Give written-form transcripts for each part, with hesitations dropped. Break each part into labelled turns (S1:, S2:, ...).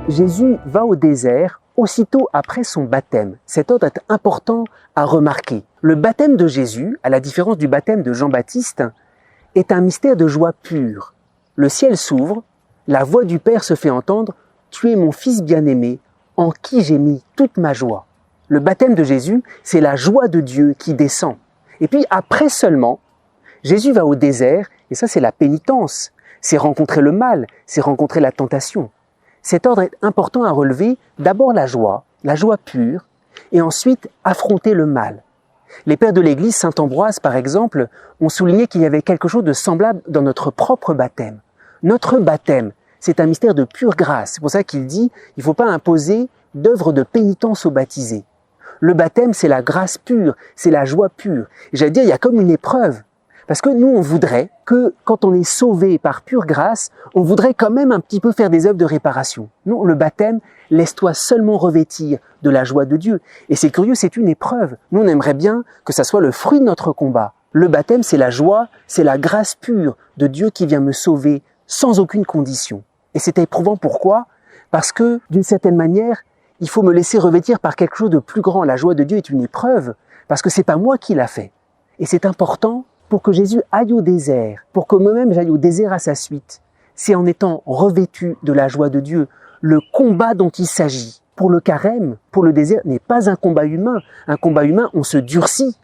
S1: Jésus va au désert aussitôt après son baptême. Cet ordre est important à remarquer. Le baptême de Jésus, à la différence du baptême de Jean-Baptiste, est un mystère de joie pure. Le ciel s'ouvre, la voix du Père se fait entendre « Tu es mon Fils bien-aimé, en qui j'ai mis toute ma joie ». Le baptême de Jésus, c'est la joie de Dieu qui descend. Et puis après seulement, Jésus va au désert, et ça c'est la pénitence, c'est rencontrer le mal, c'est rencontrer la tentation. Cet ordre est important à relever, d'abord la joie pure, et ensuite affronter le mal. Les pères de l'Église, saint Ambroise par exemple, ont souligné qu'il y avait quelque chose de semblable dans notre propre baptême. Notre baptême, c'est un mystère de pure grâce. C'est pour ça qu'il dit, il ne faut pas imposer d'œuvre de pénitence aux baptisés. Le baptême, c'est la grâce pure, c'est la joie pure. Et j'allais dire, il y a comme une épreuve. Parce que nous, on voudrait que, quand on est sauvé par pure grâce, on voudrait quand même un petit peu faire des œuvres de réparation. Non, le baptême, laisse-toi seulement revêtir de la joie de Dieu. Et c'est curieux, c'est une épreuve. Nous, on aimerait bien que ça soit le fruit de notre combat. Le baptême, c'est la joie, c'est la grâce pure de Dieu qui vient me sauver sans aucune condition. Et c'est éprouvant, pourquoi ? Parce que, d'une certaine manière, il faut me laisser revêtir par quelque chose de plus grand. La joie de Dieu est une épreuve, parce que c'est pas moi qui l'a fait. Et c'est important pour que Jésus aille au désert, pour que moi-même j'aille au désert à sa suite. C'est en étant revêtu de la joie de Dieu, le combat dont il s'agit. Pour le carême, pour le désert, n'est pas un combat humain. Un combat humain, on se durcit.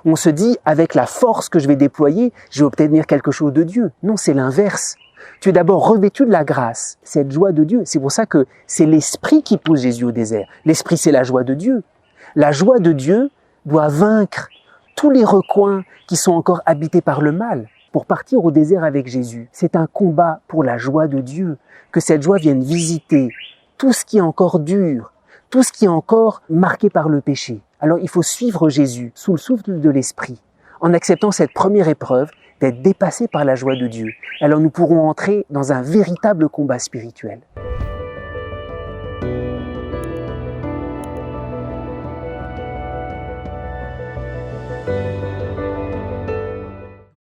S1: On se dit, avec la force que je vais déployer, je vais obtenir quelque chose de Dieu. Non, c'est l'inverse. Tu es d'abord revêtu de la grâce, cette joie de Dieu. C'est pour ça que c'est l'Esprit qui pousse Jésus au désert. L'Esprit, c'est la joie de Dieu. La joie de Dieu doit vaincre tous les recoins qui sont encore habités par le mal. Pour partir au désert avec Jésus, c'est un combat pour la joie de Dieu, que cette joie vienne visiter tout ce qui est encore dur, tout ce qui est encore marqué par le péché. Alors il faut suivre Jésus sous le souffle de l'Esprit, en acceptant cette première épreuve d'être dépassé par la joie de Dieu. Alors nous pourrons entrer dans un véritable combat spirituel.